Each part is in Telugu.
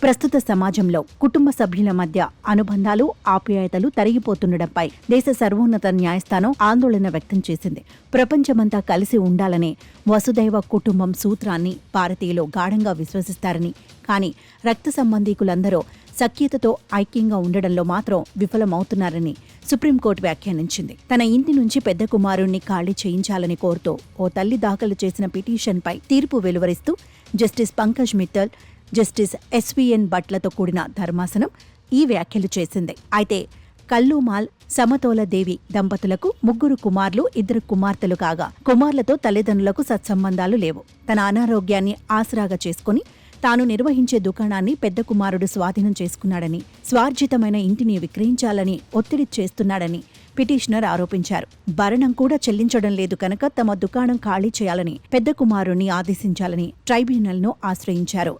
ప్రస్తుత సమాజంలో కుటుంబ సభ్యుల మధ్య అనుబంధాలు, ఆప్యాయతలు తరిగిపోతుండటంపై దేశ సర్వోన్నత న్యాయస్థానం ఆందోళన వ్యక్తం చేసింది. ప్రపంచమంతా కలిసి ఉండాలనే వసుదైవ కుటుంబం సూత్రాన్ని భారతీయులు గాఢంగా విశ్వసిస్తారని, కానీ రక్త సంబంధీకులందరూ సఖ్యతతో ఐక్యంగా ఉండడంలో మాత్రం విఫలమవుతున్నారని సుప్రీంకోర్టు వ్యాఖ్యానించింది. తన ఇంటి నుంచి పెద్ద కుమారుణ్ణి ఖాళీ చేయించాలని కోరుతూ ఓ తల్లి దాఖలు చేసిన పిటిషన్పై తీర్పు వెలువరిస్తూ justice Pankaj Mittal, justice SVN భట్లతో కూడిన ధర్మాసనం ఈ వ్యాఖ్యలు చేసింది. అయితే కల్లూమాల్ సమతోలదేవి దంపతులకు 3 కుమార్లు, 2 కుమార్తెలు కాగా కుమార్లతో తల్లిదండ్రులకు సత్సంబంధాలు లేవు. తన అనారోగ్యాన్ని ఆసరాగా చేసుకుని తాను నిర్వహించే దుకాణాన్ని పెద్ద కుమారుడు స్వాధీనం చేసుకున్నాడని, స్వార్జితమైన ఇంటిని విక్రయించాలని ఒత్తిడి చేస్తున్నాడని పిటిషనర్ ఆరోపించారు. భరణం కూడా చెల్లించడం లేదు కనుక తమ దుకాణం ఖాళీ చేయాలని పెద్ద కుమారుణ్ణి ఆదేశించాలని ట్రైబ్యునల్ను ఆశ్రయించారు.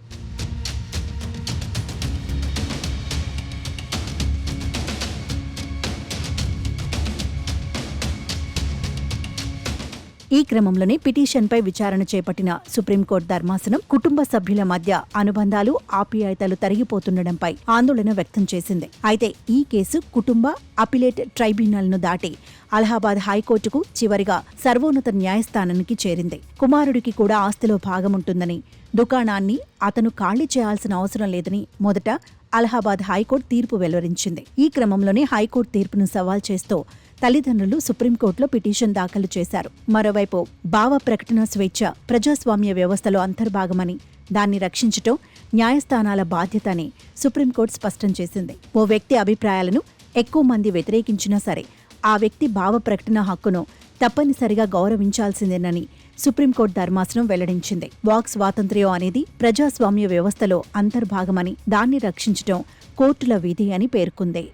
ఈ క్రమంలోనే పిటిషన్పై విచారణ చేపట్టిన సుప్రీంకోర్టు ధర్మాసనం కుటుంబ సభ్యుల మధ్య అనుబంధాలు, ఆప్యాయతలు తరిగిపోతుండటంపై ఆందోళన వ్యక్తం చేసింది. అయితే ఈ కేసు కుటుంబ అపిలేట్ ట్రైబ్యునల్ను దాటి అలహాబాద్ హైకోర్టుకు, చివరిగా సర్వోన్నత న్యాయస్థానానికి చేరింది. కుమారుడికి కూడా ఆస్తిలో భాగముంటుందని, దుకాణాన్ని అతను ఖాళీ చేయాల్సిన అవసరం లేదని మొదట అలహాబాద్ హైకోర్టు తీర్పు వెలువరించింది. ఈ క్రమంలోనే హైకోర్టు తీర్పును సవాల్ చేస్తూ తల్లిదండ్రులు సుప్రీంకోర్టులో పిటిషన్ దాఖలు చేశారు. మరోవైపు భావ ప్రకటన స్వేచ్ఛ ప్రజాస్వామ్య వ్యవస్థలో అంతర్భాగమని, దాన్ని రక్షించటం న్యాయస్థానాల బాధ్యత అని సుప్రీంకోర్టు స్పష్టం చేసింది. ఓ వ్యక్తి అభిప్రాయాలను ఎక్కువ మంది వ్యతిరేకించినా సరే ఆ వ్యక్తి భావ ప్రకటన హక్కును తప్పనిసరిగా గౌరవించాల్సిందేనని సుప్రీంకోర్టు ధర్మాసనం వెల్లడించింది. వాక్ స్వాతంత్ర్యం అనేది ప్రజాస్వామ్య వ్యవస్థలో అంతర్భాగమని, దాన్ని రక్షించటం కోర్టుల విధి అని పేర్కొంది.